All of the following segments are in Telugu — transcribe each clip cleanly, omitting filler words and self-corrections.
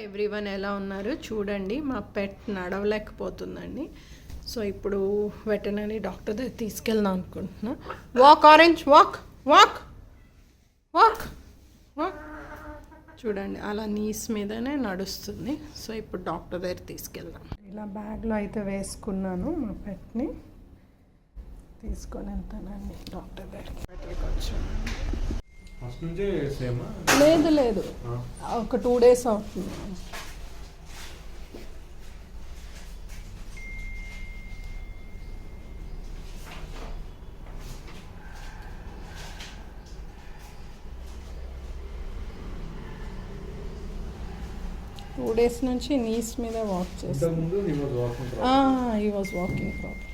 ఎవ్రీవన్ ఎలా ఉన్నారు చూడండి. మా పెట్ నడవలేకపోతుందండి. సో ఇప్పుడు వెటర్నరీ డాక్టర్ దగ్గర తీసుకెళ్దాం అనుకుంటున్నా. Walk orange, walk walk walk walk. చూడండి అలా నీస్ మీదనే నడుస్తుంది. సో ఇప్పుడు డాక్టర్ దగ్గర తీసుకెళ్దాం. ఇలా బ్యాగ్లో అయితే వేసుకున్నాను. మా పెట్ని తీసుకొని వెళ్తానండి డాక్టర్ దగ్గరికి. వచ్చాను. లేదు లేదు, ఒక 2 days అవుతుంది. టూ డేస్ నుంచి నీస్ మీద వాక్ చేస్తాను. He was walking proper.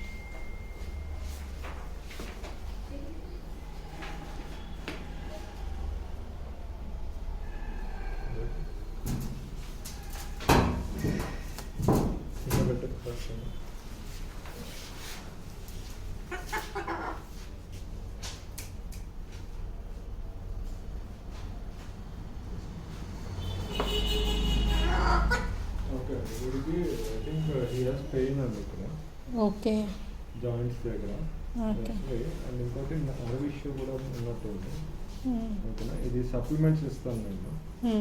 Okay, joints దగ్గర అండ్ ఇంకోటి నర్వ్ ఇష్యూ కూడా ఉన్నట్టుంది. ఓకేనా, ఇది సప్లిమెంట్స్ ఇస్తాను నేను.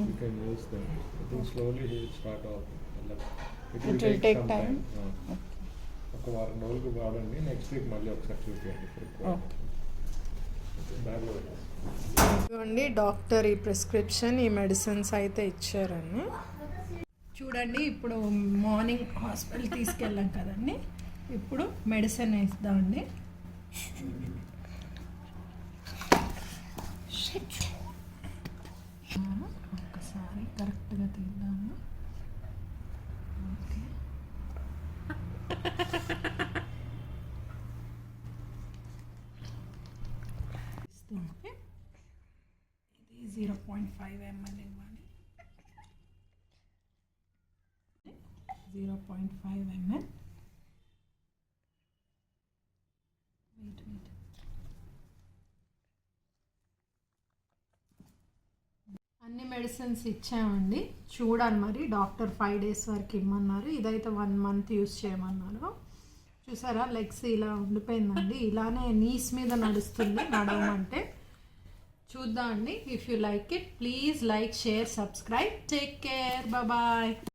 You can use them. I think slowly start అవుతుంది. It will take time. ఒక వారం రోజులు వాడండి. నెక్స్ట్ వీక్ మళ్ళీ ఒకసారి చూపించండి. బ్యాగ్లో చూడండి, డాక్టర్ ఈ ప్రిస్క్రిప్షన్, ఈ మెడిసిన్స్ అయితే ఇచ్చారని. చూడండి, ఇప్పుడు మార్నింగ్ హాస్పిటల్ తీసుకెళ్ళాం కదండి. ఇప్పుడు మెడిసిన్ ఇద్దామండి. ఒక్కసారి కరెక్ట్గా తీద్దాము. ఓకే, ఇది 0.5 ml ఇవ్వాలి. 0.5 ml. అన్ని మెడిసిన్స్ ఇచ్చామండి. చూడాలి మరి, డాక్టర్ 5 days వరకు ఇమ్మన్నారు. ఇదైతే 1 month యూస్ చేయమన్నారు. చూసారా, లెగ్స్ ఇలా ఉండిపోయిందండి. ఇలానే నీస్ మీద నడుస్తుంది నడవమంటే. చూద్దాం అండి. If you like it, please like, share, subscribe. Take care, bye.